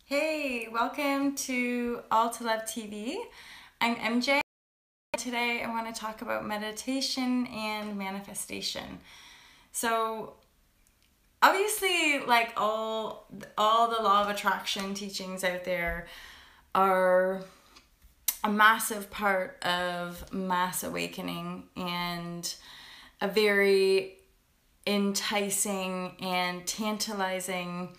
Hey, welcome to All to Love TV. I'm MJ. Today I want to talk about meditation and manifestation. So obviously, like all the law of attraction teachings out there are a massive part of mass awakening and a very enticing and tantalizing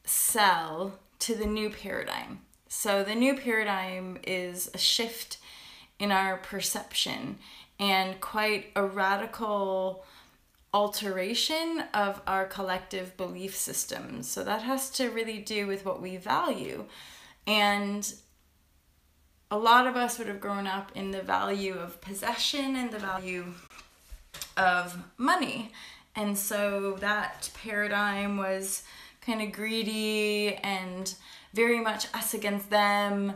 sell to the new paradigm. So the new paradigm is a shift in our perception and quite a radical alteration of our collective belief systems. So that has to really do with what we value. And a lot of us would have grown up in the value of possession and the value of money. And so that paradigm was kind of greedy and very much us against them,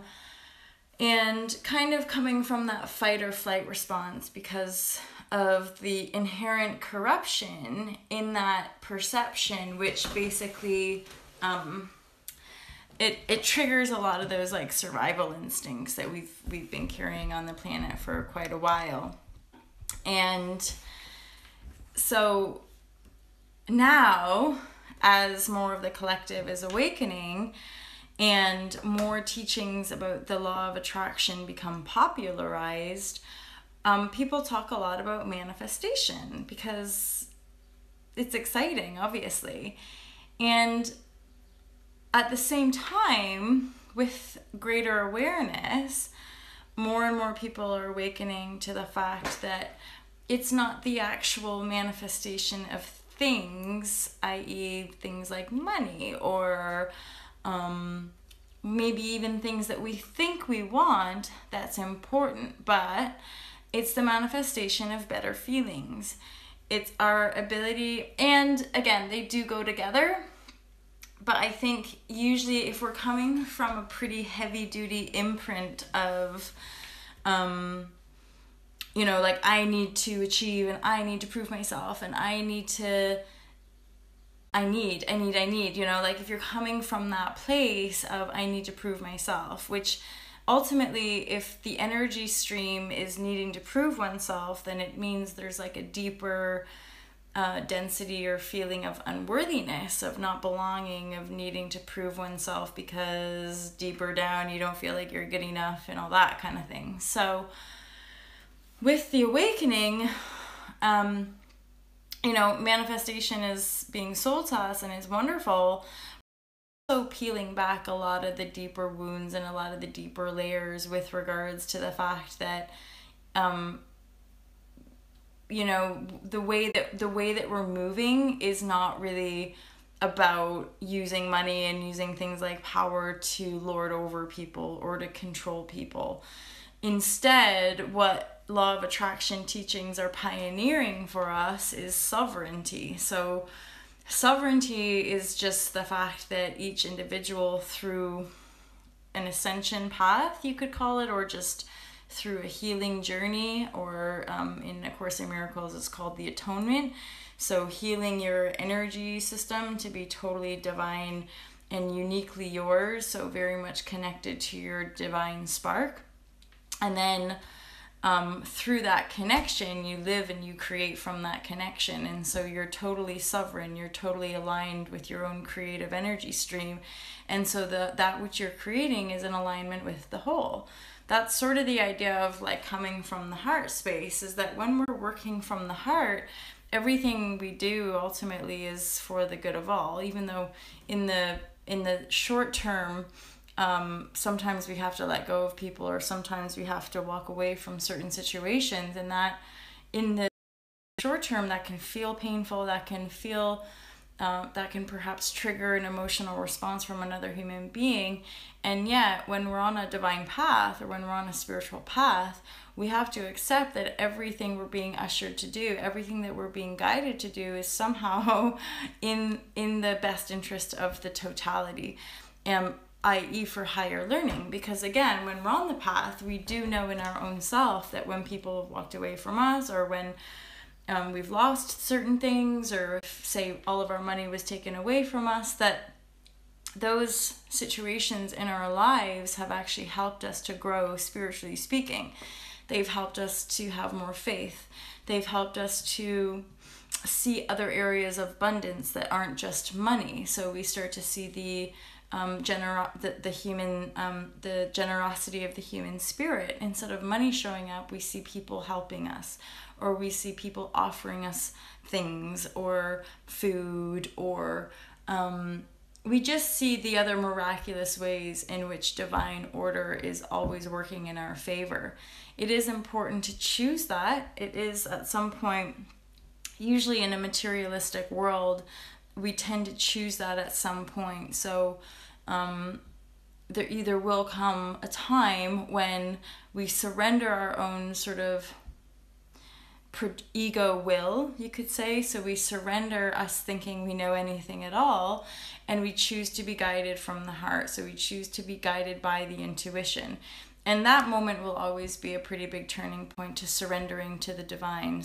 and kind of coming from that fight or flight response because of the inherent corruption in that perception, which basically it triggers a lot of those like survival instincts that we've been carrying on the planet for quite a while. And so now, as more of the collective is awakening and more teachings about the law of attraction become popularized, people talk a lot about manifestation because it's exciting, obviously. And at the same time, with greater awareness, more and more people are awakening to the fact that it's not the actual manifestation of things, i.e. things like money or maybe even things that we think we want, that's important, but it's the manifestation of better feelings. It's our ability, and again, they do go together, but I think usually if we're coming from a pretty heavy duty imprint of like I need to achieve and I need to prove myself and I need, like if you're coming from that place of I need to prove myself, which ultimately if the energy stream is needing to prove oneself, then it means there's like a deeper density or feeling of unworthiness, of not belonging, of needing to prove oneself because deeper down you don't feel like you're good enough and all that kind of thing. So with the awakening, manifestation is being sold to us and is wonderful. Also peeling back a lot of the deeper wounds and a lot of the deeper layers with regards to the fact that, the way that we're moving is not really about using money and using things like power to lord over people or to control people. Instead, what law of attraction teachings are pioneering for us is sovereignty. So sovereignty is just the fact that each individual, through an ascension path, you could call it, or just through a healing journey, or in A Course in Miracles, it's called the atonement. So healing your energy system to be totally divine and uniquely yours, so very much connected to your divine spark. And then through that connection, you live and you create from that connection. And so you're totally sovereign. You're totally aligned with your own creative energy stream. And so that which you're creating is in alignment with the whole. That's sort of the idea of like coming from the heart space, is that when we're working from the heart, everything we do ultimately is for the good of all, even though in the short term, sometimes we have to let go of people, or sometimes we have to walk away from certain situations, and that in the short term that can feel painful, that can perhaps trigger an emotional response from another human being. And yet when we're on a divine path, or when we're on a spiritual path, we have to accept that everything we're being ushered to do, everything that we're being guided to do, is somehow in the best interest of the totality, i.e. for higher learning. Because again, when we're on the path, we do know in our own self that when people have walked away from us, or when we've lost certain things, or if, say, all of our money was taken away from us, that those situations in our lives have actually helped us to grow spiritually speaking. They've helped us to have more faith. They've helped us to see other areas of abundance that aren't just money. So we start to see the generosity of the human spirit. Instead of money showing up, we see people helping us, or we see people offering us things or food, or we just see the other miraculous ways in which divine order is always working in our favor. It is important to choose that. It is at some point, usually in a materialistic world, we tend to choose that at some point. So there either will come a time when we surrender our own sort of ego will, you could say. So we surrender us thinking we know anything at all, and we choose to be guided from the heart. So we choose to be guided by the intuition. And that moment will always be a pretty big turning point to surrendering to the divine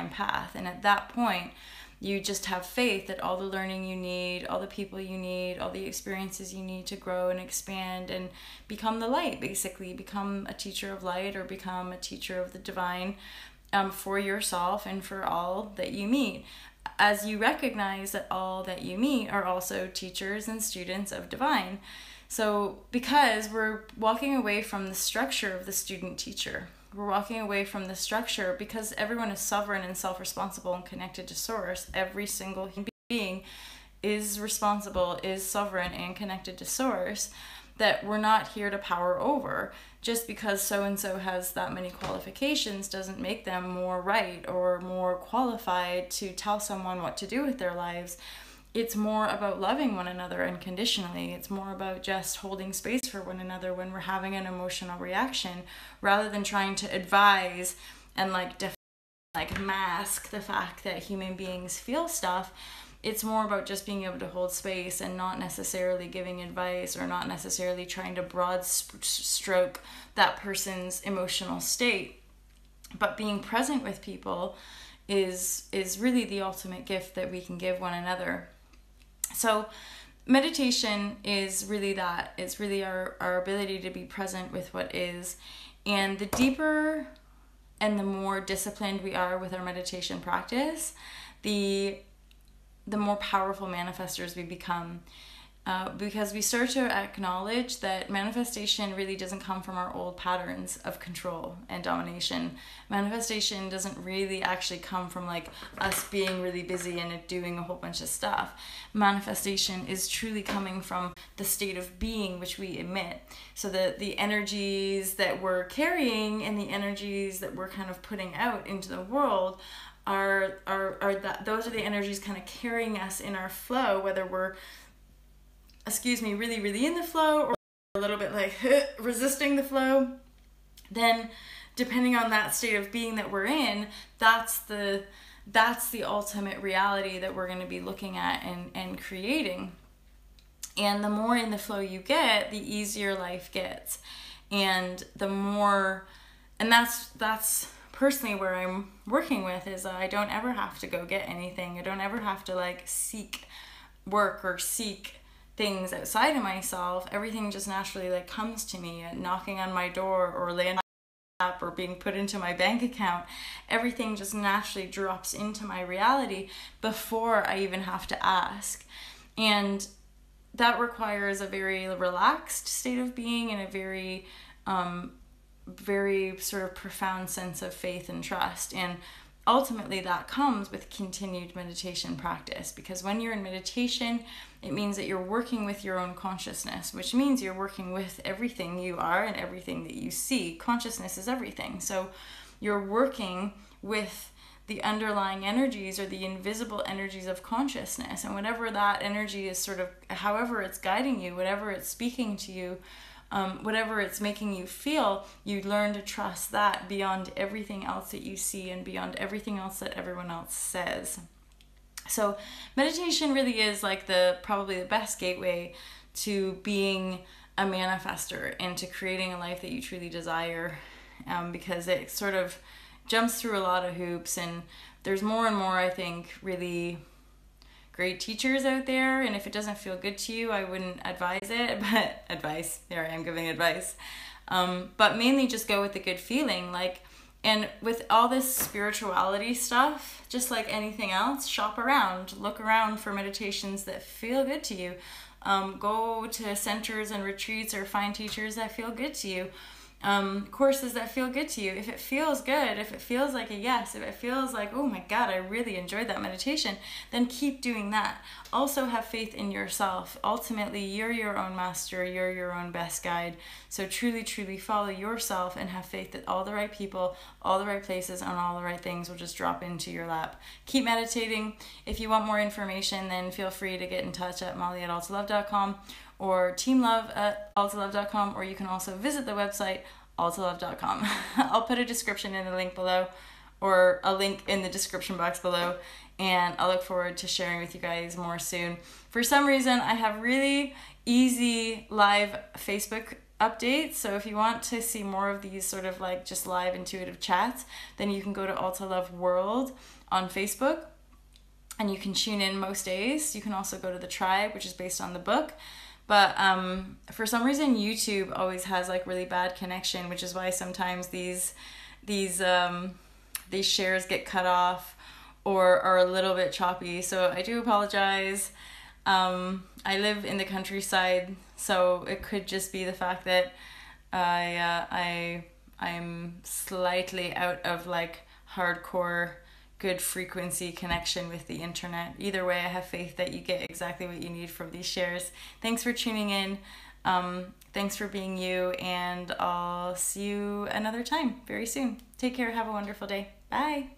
path. And at that point, you just have faith that all the learning you need, all the people you need, all the experiences you need to grow and expand and become the light, basically. Become a teacher of light, or become a teacher of the divine, for yourself and for all that you meet, as you recognize that all that you meet are also teachers and students of divine. So because we're walking away from the structure of the student-teacher, we're walking away from the structure, because everyone is sovereign and self-responsible and connected to source. Every single human being is responsible, is sovereign, and connected to source, that we're not here to power over. Just because so-and-so has that many qualifications doesn't make them more right or more qualified to tell someone what to do with their lives. It's more about loving one another unconditionally. It's more about just holding space for one another when we're having an emotional reaction, rather than trying to advise and mask the fact that human beings feel stuff. It's more about just being able to hold space and not necessarily giving advice, or not necessarily trying to broad stroke that person's emotional state. But being present with people is really the ultimate gift that we can give one another. So meditation is really that. It's really our ability to be present with what is. And the deeper and the more disciplined we are with our meditation practice, the more powerful manifestors we become. Because we start to acknowledge that manifestation really doesn't come from our old patterns of control and domination. Manifestation doesn't really actually come from us being really busy and doing a whole bunch of stuff. Manifestation is truly coming from the state of being which we emit. So the energies that we're carrying and the energies that we're kind of putting out into the world are those are the energies kind of carrying us in our flow, whether we're really, really in the flow, or a little bit resisting the flow. Then depending on that state of being that we're in, that's the ultimate reality that we're going to be looking at and creating. And the more in the flow you get, the easier life gets. And that's personally where I'm working with, is I don't ever have to go get anything. I don't ever have to seek work or seek things outside of myself. Everything just naturally comes to me, knocking on my door or laying on my lap or being put into my bank account. Everything just naturally drops into my reality before I even have to ask. And that requires a very relaxed state of being and a very very sort of profound sense of faith and trust. And ultimately that comes with continued meditation practice, because when you're in meditation, it means that you're working with your own consciousness, which means you're working with everything you are and everything that you see. Consciousness is everything. So you're working with the underlying energies, or the invisible energies of consciousness, and whatever that energy is, sort of however it's guiding you, whatever it's speaking to you, whatever it's making you feel, you learn to trust that beyond everything else that you see and beyond everything else that everyone else says. So meditation really is probably the best gateway to being a manifester and to creating a life that you truly desire, because it sort of jumps through a lot of hoops, and there's more and more, I think, really great teachers out there. And if it doesn't feel good to you, I wouldn't advise it. But advice, here I am giving advice. But mainly just go with the good feeling. Like, and with all this spirituality stuff, just like anything else, shop around, look around for meditations that feel good to you. Go to centers and retreats, or find teachers that feel good to you. Courses that feel good to you. If it feels good, if it feels like a yes, if it feels like, oh my God, I really enjoyed that meditation, then keep doing that. Also have faith in yourself. Ultimately, you're your own master, you're your own best guide. So truly, truly follow yourself and have faith that all the right people, all the right places, and all the right things will just drop into your lap. Keep meditating. If you want more information, then feel free to get in touch at molly@altalove.com or teamlove@altalove.com, or you can also visit the website altalove.com. I'll put a description in the link below, or a link in the description box below, and I look forward to sharing with you guys more soon. For some reason, I have really easy live Facebook updates, so if you want to see more of these sort of like just live intuitive chats, then you can go to Alta Love World on Facebook, and you can tune in most days. You can also go to the Tribe, which is based on the book. But for some reason, YouTube always has like really bad connection, which is why sometimes these shares get cut off or are a little bit choppy. So I do apologize. I live in the countryside, so it could just be the fact that I'm slightly out of like hardcore good frequency connection with the internet. Either way, I have faith that you get exactly what you need from these shares. Thanks for tuning in. Thanks for being you, and I'll see you another time very soon. Take care. Have a wonderful day. Bye.